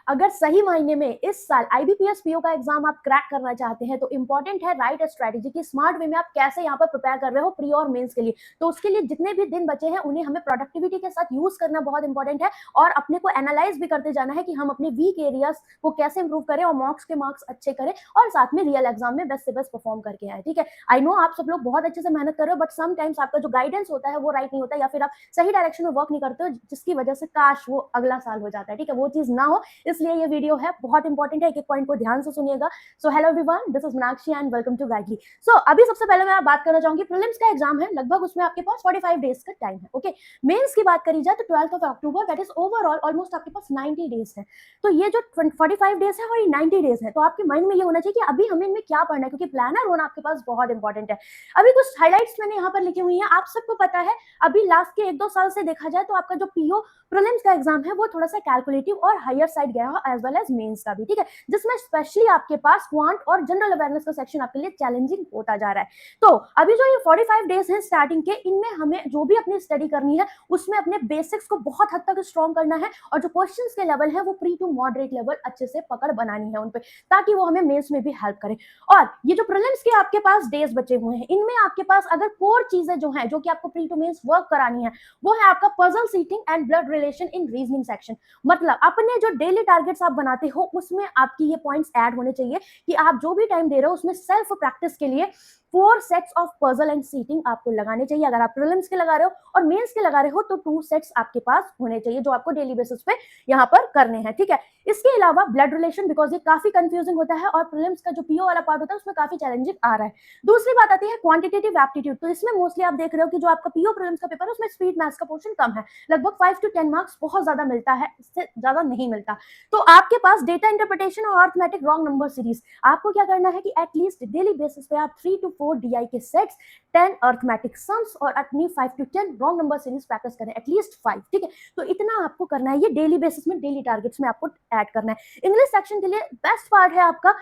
अगर सही मायने में इस साल आईबीपीएस पीओ का एग्जाम आप क्रैक करना चाहते हैं तो इंपॉर्टेंट है राइट स्ट्रेटेजी की स्मार्ट वे में आप कैसे यहाँ पर प्रिपेयर कर रहे हो प्री और मेंस के लिए। तो उसके लिए जितने भी दिन बचे हैं उन्हें हमें प्रोडक्टिविटी के साथ यूज करना बहुत इंपॉर्टेंट है और अपने को एनालाइज भी करते जाना है कि हम अपने वीक एरियाज को कैसे इंप्रूव करें और मॉक्स के मार्क्स अच्छे करें और साथ में रियल एग्जाम में बेस्ट से बेस्ट परफॉर्म करके आए। ठीक है, आई नो आप सब लोग बहुत अच्छे से मेहनत कर रहे हो बट समटाइम्स आपका जो गाइडेंस होता है वो राइट नहीं होता या फिर आप सही डायरेक्शन में वर्क नहीं करते हो जिसकी वजह से काश वो अगला साल हो जाता है। ठीक है, वो चीज ना हो इसलिए ये वीडियो है बहुत इंपॉर्टेंट है, एक एक पॉइंट को ध्यान से सुनिएगा। So hello everyone, this is Meenakshi and welcome to Guidely. So अभी सबसे पहले मैं बात करना चाहूंगी प्रीलिम्स का एग्जाम है, लगभग उसमें आपके पास 45 डेज का टाइम है। ओके, मेंस की बात करी जाए तो 12 अक्टूबर, दैट इज ओवरऑल ऑलमोस्ट आपके पास 90 डेज है। तो ये जो 45 डेज है और ये 90 डेज है तो आपके माइंड में ये होना चाहिए कि अभी हमें इनमें क्या पढ़ना है, क्योंकि प्लानर होना आपके पास बहुत इंपॉर्टेंट है। अभी कुछ हाइलाइट्स मैंने यहाँ पर लिखी हुई है, आप सबको पता है अभी लास्ट के 1-2 साल से देखा जाए तो आपका जो पीओ प्रीलिम्स का एग्जाम है वो थोड़ा सा कैलकुलेटिव और हायर साइड गया है एज वेल एज मेंस का भी। ठीक है, जिसमें स्पेशली आपके पास क्वांट और जनरल अवेयरनेस का सेक्शन आपके लिए चैलेंजिंग होता जा रहा है। तो अभी जो ये 45 डेज हैं स्टार्टिंग के, इनमें हमें जो भी अपनी स्टडी करनी है उसमें अपने बेसिक्स को बहुत हद तक स्ट्रॉन्ग करना है और जो क्वेश्चंस के लेवल है वो प्री टू मॉडरेट लेवल अच्छे से पकड़ बनानी है उन पे, ताकि वो हमें मेंस में भी हेल्प करे। और ये जो प्रीलिम्स के आपके पास डेज बचे हुए हैं इनमें आपके पास अगर कोर चीजें जो है जो कि आपको प्री टू मेंस वर्क करानी है वो है आपका puzzle seating and blood relation in reasoning section. मतलब अपने जो डेली टारगेट्स आप बनाते हो उसमें आपकी ये पॉइंट्स ऐड होने चाहिए कि आप जो भी टाइम दे रहे हो उसमें सेल्फ प्रैक्टिस के लिए 4 sets of puzzle and seating आपको लगाने चाहिए। अगर आप प्रीलिम्स के लगा रहे हो और मेंस के लगा रहे हो तो 2 सेट्स आपके पास होने चाहिए जो आपको डेली बेसिस पे यहाँ पर करने हैं। ठीक है, इसके अलावा ब्लड रिलेशन, बिकॉज ये काफी कंफ्यूजिंग होता है और प्रीलिम्स का जो पीओ वाला पार्ट होता है उसमें काफी चैलेंजिंग आ रहा है। दूसरी बात आती है क्वांटिटेटिव एप्टीट्यूड। तो इसमें मोस्टली आप देख रहे हो कि जो आपका पीओ प्रीलिम्स का पेपर है उसमें स्पीड मैथ्स का पोर्शन कम है, लगभग 5 to 10 मार्क्स बहुत ज्यादा मिलता है, इससे ज्यादा नहीं मिलता। तो आपके पास डेटा इंटरप्रिटेशन और अर्थमेटिक रॉन्ग नंबर सीरीज, आपको क्या करना है कि एटलीस्ट डेली बेसिस पे आप 3 to 4 डीआई के सेट्स, 10 अर्थमेटिक सम्स और अपनी 5 to 10 wrong number series practice करें, एटलीस्ट 5। ठीक है, तो इतना आपको करना है, ये डेली बेसिस में डेली टारगेट्स में आपको ऐड करना है। इंग्लिश सेक्शन के लिए बेस्ट पार्ट है आपका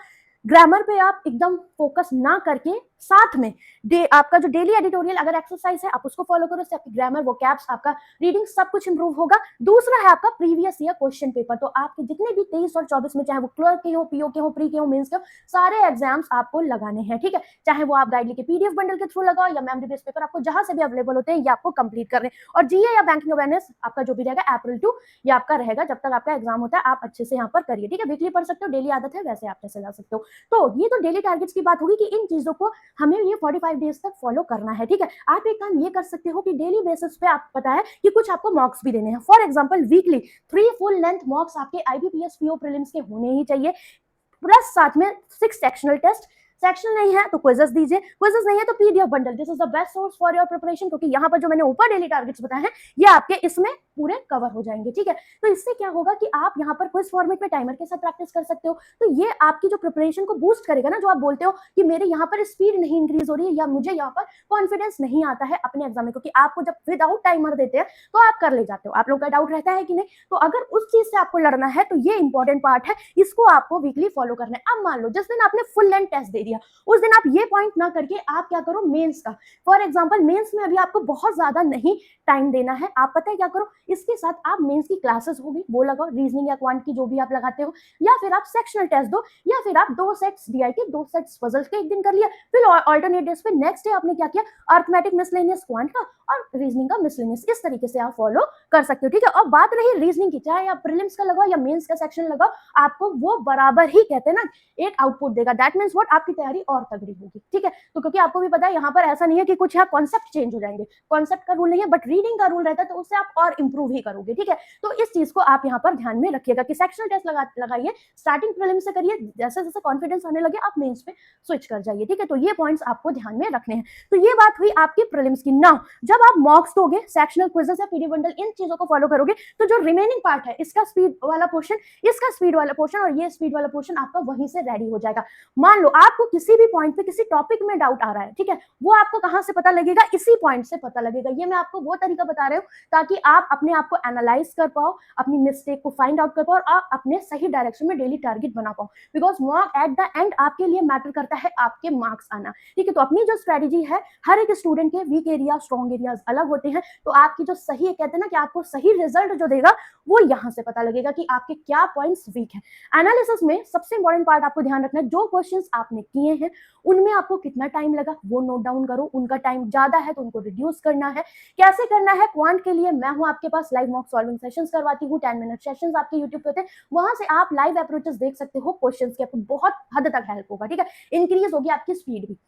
ग्रामर पे आप एकदम फोकस ना करके साथ में आपका जो डेली एडिटोरियल अगर एक्सरसाइज है आप उसको फॉलो करो, इससे आपकी ग्रामर, वोकैब्स, आपका रीडिंग सब कुछ इंप्रूव होगा। दूसरा है आपका प्रीवियस ईयर क्वेश्चन पेपर। तो आपके जितने भी 23 और 24 में, चाहे वो क्लर्क के हो, पीओ के हो, प्री के हो, मेंस के हो, सारे एग्जाम्स आपको लगाने हैं। ठीक है, चाहे वो आप गाइडली के पीडीएफ बंडल के थ्रू लगाओ या मेमोरी बेस्ड पेपर, आपको जहां से भी अवेलेबल होते हैं ये आपको कंप्लीट करने। और जीए या बैंकिंग अवेयरनेस आपका जो भी रहेगा अप्रैल 2 ये आपका रहेगा, जब तक आपका एग्जाम होता है आप अच्छे से यहाँ पर करिए। ठीक है, वीकली पढ़ सकते हो, डेली आदत है वैसे आप पैसे ला सकते हो। तो ये तो डेली टारगेट्स की बात होगी कि इन चीजों को हमें ये 45 डेज तक फॉलो करना है। ठीक है, आप एक काम ये कर सकते हो कि डेली बेसिस पे आप पता है कि कुछ आपको मॉक्स भी देने हैं। For example weekly 3 full length मॉक्स आपके आईबीपीएस पीओ प्रीलिम्स के होने ही चाहिए, प्लस साथ में 6 सेक्शनल टेस्ट। सेक्शन नहीं है तो क्विजेस दीजिए, क्विजेस नहीं है तो PDF bundle. This is the best source for your preparation, क्योंकि यहाँ पर जो मैंने ऊपर डेली टारगेट्स बताए हैं ये आपके इसमें पूरे कवर हो जाएंगे। ठीक है, तो इससे क्या होगा कि आप यहाँ पर क्विज फॉर्मेट में टाइमर के साथ प्रैक्टिस कर सकते हो। तो ये आपकी जो प्रिपरेशन को बूस्ट करेगा ना, जो आप बोलते हो कि मेरे यहाँ पर स्पीड नहीं इंक्रीज हो रही है या मुझे यहाँ पर कॉन्फिडेंस नहीं आता है अपने एग्जाम में, क्योंकि आपको जब विदाउट टाइमर देते हैं तो आप कर ले जाते हो। आप लोग का डाउट रहता है कि नहीं, तो अगर उस चीज से आपको लड़ना है तो ये इंपॉर्टेंट पार्ट है, इसको आपको वीकली फॉलो करना है। अब मान लो जिस दिन आपने फुल लेंथ टेस्ट दे दिया उस दिन आप ये पॉइंट ना करके आप क्या करो मेंस का। फॉर एग्जांपल मेंस में अभी आपको बहुत ज्यादा नहीं टाइम देना है, आप पता है क्या करो, इसके साथ आप मेंस की क्लासेस होगी वो लगाओ, रीजनिंग या क्वांट की जो भी आप लगाते हो, या फिर आप सेक्शनल टेस्ट दो, या फिर आप 2 सेट्स डीआई के 2 सेट्स पजल्स के एक दिन कर लिया, फिर अल्टरनेट डेज पे नेक्स्ट डे आपने क्या किया, अर्थमेटिक मिसलेनियस क्वांट का और रीजनिंग का मिसलेनियस। इस तरीके से आप फॉलो कर सकते हो। ठीक है, और बात रही रीजनिंग की, चाहे आप प्रीलिम्स का लगाओ या मेंस का सेक्शन लगाओ, आपको वो बराबर ही कहते हैं ना एक आउटपुट देगा। दैट मींस व्हाट, आपकी तैयारी और तगड़ी होगी। ठीक है, तो क्योंकि आपको भी पता है यहाँ पर ऐसा नहीं है कि कुछ यहाँ कॉन्सेप्ट चेंज हो जाएंगे, कॉन्सेप्ट का रूल नहीं है, बट रीडिंग का रूल रहता है, तो उससे आप और इंप्रूव ही करोगे। ठीक है, तो इस चीज को आप यहाँ पर ध्यान में रखिएगा कि सेक्शनल टेस्ट लगाइए, स्टार्टिंग प्रीलिम से करिए, जैसे जैसे कॉन्फिडेंस आने लगे आप मेंस पे स्विच कर जाइए। ठीक है, तो ये पॉइंट्स आपको ध्यान में रखने हैं। तो ये बात हुई आपकी प्रीलिम्स की। नाउ जब आप मॉक्स दोगे, सेक्शनल क्विजेस या पीडी बंडल, इन चीजों को फॉलो करोगे, तो जो रिमेनिंग पार्ट है, इसका स्पीड वाला पोर्शन, इसका स्पीड वाला पोर्शन और ये स्पीड वाला पोर्शन आपका वहीं से रेडी हो जाएगा। मान लो आपको आपको किसी भी पॉइंट पे किसी टॉपिक में डाउट आ रहा है, ठीक है, वो आपको कहाँ से पता लगेगा, इसी पॉइंट से पता लगेगा। ये मैं आपको वो तरीका बता रही हूँ ताकि आप अपने आप को एनालाइज कर पाओ, अपनी मिस्टेक को फाइंड आउट कर पाओ और आप अपने सही डायरेक्शन में डेली टारगेट बना पाओ। Because mock at the end आपके लिए मैटर करता है आपके मार्क्स आना, ठीक है। तो अपनी जो स्ट्रेटेजी है, हर एक स्टूडेंट के वीक एरिया स्ट्रॉन्ग एरियाज अलग होते हैं, तो आपकी जो सही कहते हैं ना कि आपको सही रिजल्ट जो देगा वो यहाँ से पता लगेगा कि आपके क्या पॉइंट्स वीक है। एनालिसिस में सबसे इंपॉर्टेंट पार्ट आपको ध्यान रखना है, जो क्वेश्चंस आपने किए हैं उनमें आपको कितना टाइम लगा वो नोट डाउन करो, उनका टाइम ज्यादा है तो उनको रिड्यूस करना है। कैसे करना है, क्वांट के लिए मैं हूं आपके पास, लाइव मॉक सॉल्विंग सेशंस करवाती हूँ, 10 मिनट सेशंस आपके यूट्यूब पे होते हैं, वहां से आप लाइव अप्रोचेस देख सकते हो क्वेश्चंस के, आपको बहुत हद तक हेल्प होगा, ठीक है, इंक्रीज होगी आपकी स्पीड भी।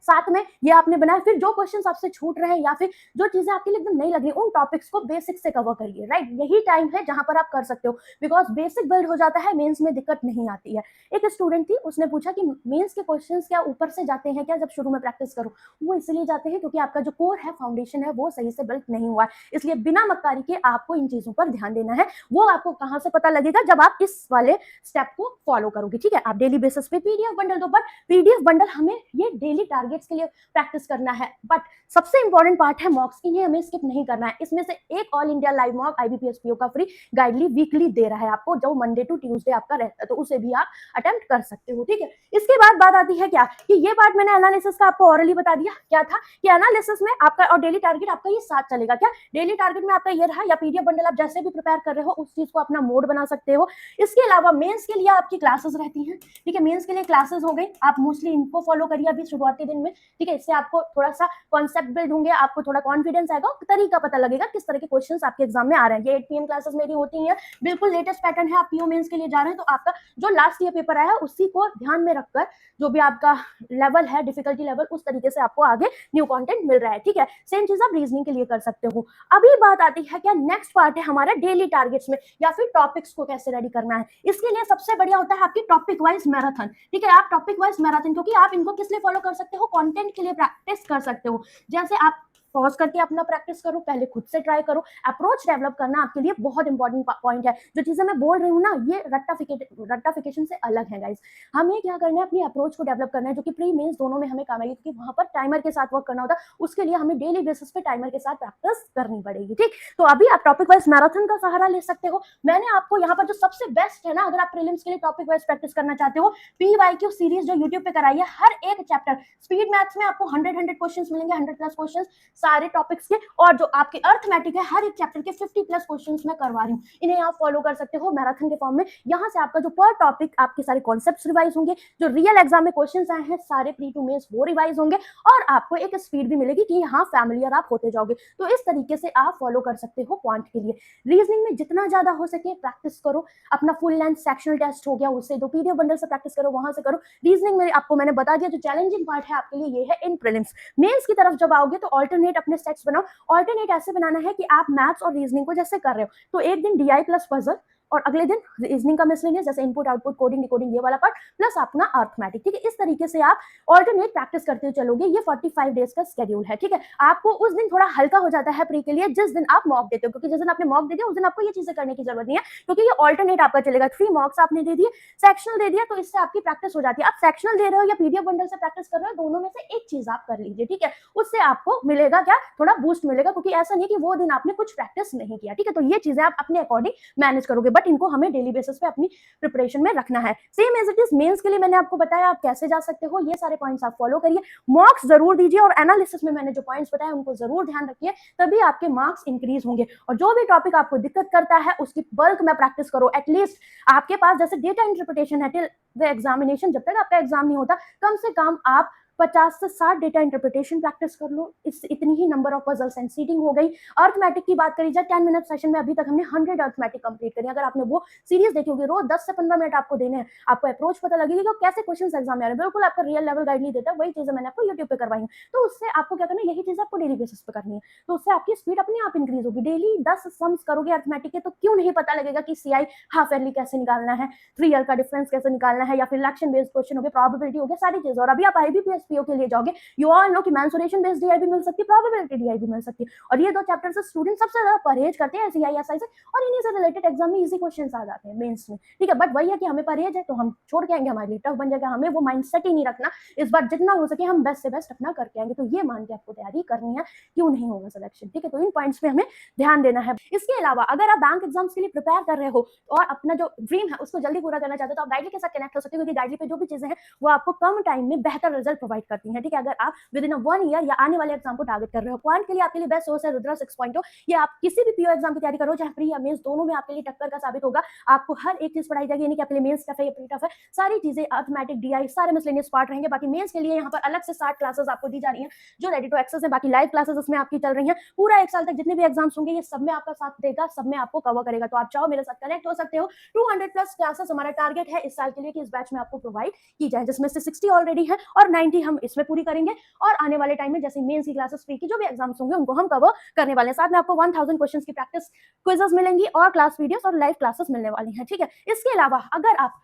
साथ में ये आपने बनाया, फिर जो क्वेश्चंस आपसे छूट रहे हैं या फिर जो चीजें आपके लिए एकदम नहीं लग रही उन टॉपिक्स को बेसिक से कवर करिए, राइट। यही टाइम है जहां पर आप कर सकते हो, बिकॉज बेसिक बिल्ड हो जाता है, मेंस में दिक्कत नहीं आती है। एक स्टूडेंट थी, उसने पूछा कि मेंस के क्वेश्चंस क्या ऊपर से जाते हैं क्या जब शुरू में प्रैक्टिस करो? वो इसलिए जाते हैं क्योंकि आपका जो कोर है, फाउंडेशन है, वो सही से बिल्ड नहीं हुआ है। इसलिए बिना मक्कारी के आपको इन चीजों पर ध्यान देना है। वो आपको कहां से पता लगेगा, जब आप इस वाले स्टेप को फॉलो करोगे, ठीक है। आप डेली बेसिस पे पीडीएफ बंडल दो, पर पीडीएफ बंडल हमें ये डेली टारगेट्स के लिए प्रैक्टिस करना है। बट सबसे इंपॉर्टेंट पार्ट है मॉक्स, इन्हें हमें स्किप नहीं करना है। इसमें से एक all India live mock IBPS PO का फ्री गाइडली वीकली दे रहा है आपको, जो मंडे टू ट्यूसडे आपका रहता है, तो उसे भी आप अटेम्प्ट कर सकते हो, ठीक है। इसके बाद बात आती है क्या कि ये पार्ट मैंने एनालिसिस का आपको ऑरली बता दिया, क्या था कि एनालिसिस में आपका और डेली टारगेट आपका ये साथ चलेगा। क्या डेली टारगेट में आपका ये रहा, या पीडीएफ बंडल आप जैसे भी प्रिपेयर कर रहे हो उस चीज को अपना मोड बना सकते हो। इसके अलावा मेंस के लिए आपकी क्लासेस रहती हैं, ठीक है, मेंस के लिए क्लासेस हो गई, आप मोस्टली इनको फॉलो करिए अभी शुरुआती दिन में, ठीक है। इससे आपको थोड़ा सा कॉन्सेप्ट बिल्ड होंगे, आपको थोड़ा कॉन्फिडेंस आएगा, तरीका पता लगेगा किस तरह के क्वेश्चंस आपके एग्जाम में आ रहे हैं। ये 8 PM क्लासेस मेरी होती हैं, बिल्कुल लेटेस्ट पैटर्न है। आप पीओ मेंस के लिए जा रहे हैं तो आपका जो लास्ट ईयर पेपर आया है उसी को ध्यान में रखकर जो भी आपका लेवल है, डिफिकल्टी लेवल, उस तरीके से आपको आगे न्यू कंटेंट मिल रहा है, ठीक है। सेम चीज आप रीजनिंग के लिए कर सकते हो। अभी बात आती है क्या नेक्स्ट पार्ट है हमारा डेली टारगेट्स में, या फिर टॉपिक्स को कैसे रेडी करना है। इसके लिए सबसे बढ़िया होता है आपकी टॉपिक वाइज मैराथन, ठीक है। आप टॉपिक वाइज मैराथन, क्योंकि आप इनको किस लिए फॉलो कर सकते हो, कंटेंट के लिए प्रैक्टिस कर सकते हो। जैसे आप पॉज करके अपना प्रैक्टिस करो, पहले खुद से ट्राई करो। अप्रोच डेवलप करना आपके लिए बहुत इंपॉर्टेंट पॉइंट है। जो चीजें मैं बोल रही हूँ ना, ये रट्टाफिकेशन से अलग है गाइस। हमें क्या करना है, अपनी अप्रोच को डेवलप करना है, जो कि प्री मेंस दोनों में हमें काम आएगी, क्योंकि वहां पर टाइमर के साथ वर्क करना होता है। उसके लिए हमें डेली बेसिस पे टाइमर के साथ प्रैक्टिस करनी पड़ेगी, ठीक। तो अभी आप टॉपिक वाइज मैराथन का सहारा ले सकते हो। मैंने आपको यहाँ पर जो सबसे बेस्ट है ना, अगर आप प्रीलिम्स के लिए टॉपिक वाइज प्रैक्टिस करना चाहते हो, PYQ सीरीज जो यूट्यूब पे कराई है, हर एक चैप्टर स्पीड मैथ्स में आपको 100 क्वेश्चंस मिलेंगे, 100+ क्वेश्चंस सारे टॉपिक्स के, और जो आपके अर्थमेटिक है हर एक चैप्टर के 50+ क्वेश्चंस मैं करवा रही हूँ। इन्हें आप फॉलो कर सकते हो मैराथन के फॉर्म में। यहाँ से आपका जो पर टॉपिक आपके सारे कॉन्सेप्ट्स रिवाइज होंगे, जो रियल एग्जाम में क्वेश्चंस आए हैं सारे प्री टू मेंस वो रिवाइज होंगे, और आपको एक स्पीड भी मिलेगी कि यहाँ फैमिलियर आप होते जाओगे। तो इस तरीके से आप फॉलो कर सकते हो क्वांट के लिए। रीजनिंग में जितना ज्यादा हो सके प्रैक्टिस करो, अपना फुल लेंथ सेक्शनल टेस्ट हो गया उससे दो, पीडीएफ बंडल से प्रैक्टिस करो, वहां से करो। रीजनिंग में आपको मैंने बता दिया, जो चैलेंजिंग पार्ट है आपके लिए ये है इन प्रीलिम्स। मेंस की तरफ जब आओगे तो ऑल्टरनेट अपने सेट्स बनाओ। ऑल्टरनेट ऐसे बनाना है कि आप मैथ्स और रीजनिंग को जैसे कर रहे हो, तो एक दिन DI प्लस पजल और अगले दिन रीजनिंग का मिसलेनियस, जैसे इनपुट आउटपुट कोडिंग डिकोडिंग ये वाला पार्ट, प्लस अपना अर्थमेटिक, ठीक है। इस तरीके से आप ऑल्टरनेट प्रैक्टिस करते हुए चलोगे। ये 45 डेज का शेड्यूल है, ठीक है। आपको उस दिन थोड़ा हल्का हो जाता है प्री के लिए, जिस दिन आप मॉक देते हो, क्योंकि जिस दिन आपने मॉक दे दिया उस दिन आपको ये चीजें करने की जरूरत नहीं है, क्योंकि ये ऑल्टरनेट आपका चलेगा। 3 मॉक्स आपने दे दिए, सेक्शनल दे दिया, तो इससे आपकी प्रैक्टिस हो जाती है। आप सेक्शनल दे रहे हो या पीडीएफ बंडल से प्रैक्टिस कर रहे हो, दोनों में से एक चीज आप कर लीजिए, ठीक है। उससे आपको मिलेगा क्या, थोड़ा बूस्ट मिलेगा, क्योंकि ऐसा नहीं कि वो दिन आपने कुछ प्रैक्टिस नहीं किया, ठीक है। तो ये चीजें आप अपने अकॉर्डिंग मैनेज करोगे, बट इनको हमें डेली बेसिस पे अपनी प्रिपरेशन में रखना है। Same as it is mains के लिए मैंने आपको बताया आप कैसे जा सकते हो, ये सारे पॉइंट्स आप फॉलो करिए। मार्क्स जरूर दीजिए, और एनालिसिस में मैंने जो पॉइंट्स बताए उनको जरूर ध्यान रखिए, तभी आपके मार्क्स इंक्रीज होंगे। और जो भी टॉपिक आपको दिक्कत करता है उसकी बल्क में प्रैक्टिस करो। एटलीस्ट आपके पास जैसे डेटा इंटरप्रिटेशन है, टिल द एग्जामिनेशन, जब तक आपका एग्जाम नहीं होता, कम से कम आप 50 से 60 डेटा इंटरप्रिटेशन प्रैक्टिस कर लो। इस इतनी ही number of puzzles and seating हो गई। अर्थमेटिक की बात करी जाए, 10 मिनट सेशन में अभी तक हमने 100 अर्थमेटिक कंप्लीट करी। अगर आपने वो सीरीज देखी होगी, रोज 10 से 15 मिनट आपको देने हैं, आपको अप्रोच पता लगेगी कि कैसे क्वेश्चन एग्जाम में आ रहे हैं। बिल्कुल आपका रियल लेवल गाइड नहीं देता, वही चीजें मैंने आपको यूट्यूब पे करवाई हूँ। तो उससे आपको क्या करना है, यही चीज आपको डेली बेसिस पे करनी है, तो उससे आपकी स्पीड अपने आप इंक्रीज होगी। डेली 10 सम्स करोगे अर्थमेटिक के, तो क्यों नहीं पता लगेगा कि CI हाफ ईयरली कैसे निकालना है, 3 ईयर का डिफरेंस कैसे निकालना है, या फिर इलेक्शन बेस्ड क्वेश्चन हो गया, प्रोबेबिलिटी हो गया, सारी चीजें। और अभी आप IBPS पीओ के लिए जाओगे, यू ऑल नो कि मेंसुरेशन बेस्ड डीआई भी मिल सकती है, प्रोबेबिलिटी डीआई भी मिल सकती है, और ये दो चैप्टर से स्टूडेंट सबसे ज्यादा परहेज करते हैं सीआईएसआई से, और इन्हीं से रिलेटेड एग्जाम में इजी क्वेश्चन आ जाते हैं मेंस में, ठीक है। बट वही है कि हमें परहेज है तो हम छोड़ के आएंगे, हमारे लिए टफ बन जाएगा, हमें वो माइंडसेट ही नहीं रखना, इस बार जितना हो सके हम बेस्ट से बेस्ट अपना करके आएंगे, तो ये मान के आपको तैयारी करनी है, क्यों नहीं होगा सिलेक्शन, ठीक है। तो इन पॉइंट्स पे हमें ध्यान देना है। इसके अलावा अगर आप बैंक एग्जाम्स के लिए प्रिपेयर कर रहे हो और अपना जो ड्रीम है उसको जल्दी पूरा करना चाहते हो, तो आप गाइडली के साथ कनेक्ट हो सकते हो, क्योंकि गाइडली पे जो भी चीजें हैं वो आपको कम टाइम में बेहतर रिजल्ट प्रोवाइड करती हैं, ठीक है। अगर आप विद इन 1 ईयर या आने वाले एग्जाम को टारगेट कर रहे हो, क्वांट के लिए आपके लिए बेस्ट सोर्स है रुद्रा 6.0। ये आप किसी भी पीओ एग्जाम की तैयारी करो, चाहे प्री या मेंस, दोनों में आपके लिए टक्कर का साबित होगा। आपको हर एक चीज पढ़ाई जाएगी, यानी कि आपके लिए मेंस टफ है या प्री टफ है, सारी चीजें अर्थमेटिक डीआई सारे मिसलेनियस पार्ट रहेंगे। बाकी मेंस के लिए यहाँ पर अलग से 60 क्लासेस आपको दी जा रही हैं जो रेडी टू एक्सेस है, बाकी लाइव क्लासेस इसमें आपकी चल रही हैं। पूरा 1 साल तक जितने भी एग्जाम्स होंगे ये सब में आपका साथ देगा, सब में आपको कवर करेगा, तो आप चाहो मेरे साथ कनेक्ट हो सकते हो। 200 प्लस क्लासेस हमारा टारगेट है इस साल के लिए कि इस बैच में आपको प्रोवाइड की जाए, जिसमें से 60 ऑलरेडी है और 90 हम इसमें पूरी करेंगे, और आने वाले टाइम में जैसे मेंस की क्लासेस फ्री की जो भी एग्जाम्स होंगे उनको हम कवर करने वाले हैं। साथ में आपको 1000 क्वेश्चंस की प्रैक्टिस क्विजेस मिलेंगी और क्लास वीडियोस और लाइव क्लासेस मिलने वाली हैं, ठीक है। इसके अलावा अगर आप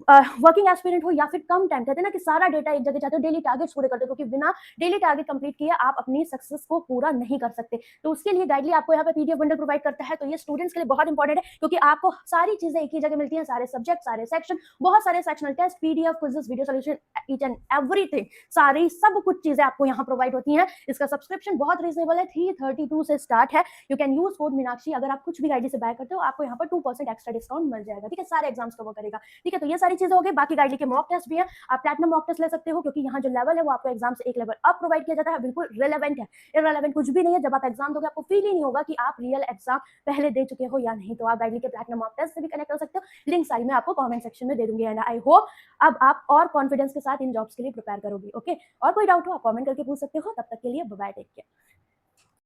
वर्किंग एस्पिरेंट हो या फिर कम टाइम, कहते हैं ना कि सारा डेटा एक जगह चाहते हो, डेली टारगेट्स पूरे करते हो, क्योंकि बिना डेली टारगेट कंप्लीट किए आप अपनी सक्सेस को पूरा नहीं कर सकते, तो उसके लिए गाइडली आपको यहाँ पे पीडीएफ बंडल प्रोवाइड करता है। तो ये स्टूडेंट्स के लिए बहुत इंपॉर्टेंट है, क्योंकि आपको सारी चीजें एक ही जगह मिलती हैं, सारे सब्जेक्ट, सारे सेक्शन, बहुत सारे sectional test, PDF, quizzes, video solution, each and everything, सारी सब कुछ चीजें आपको यहाँ प्रोवाइड होती हैं। इसका सब्सक्रिप्शन बहुत रीजनेबल है, 332 से स्टार्ट है। You can use code Meenakshi, अगर आप कुछ भी गाइडली से बाय करते हो आपको यहाँ पर 2% एक्स्ट्रा डिस्काउंट मिल जाएगा, ठीक है। सारे एग्जाम्स कवर करेगा, ठीक है। तो ये सारी चीजें हो गई। बाकी गाइडली के मॉक टेस्ट भी है, आप प्लैटिनम मॉक टेस्ट ले सकते हो, क्योंकि यहाँ जो लेवल है वो आपको एग्जाम से एक लेवल अप प्रोवाइड किया जाता है, बिल्कुल रिलेवेंट है, इररिलेवेंट कुछ भी नहीं है। जब आप एग्जाम दोगे आपको फील ही नहीं होगा कि आप रियल एग्जाम पहले दे चुके हो या नहीं, तो आप गाइडली के प्लैटिनम मॉक टेस्ट से भी कनेक्ट हो सकते हो, लिंक सारी मैं आपको कमेंट सेक्शन में दे दूंगी। एंड आई होप अब आप और कॉन्फिडेंस के साथ इन जॉब्स के लिए प्रिपेयर करोगे, ओके। और कोई डाउट हो आप कमेंट करके पूछ सकते हो, तब तक के लिए बाय बाय, टेक केयर।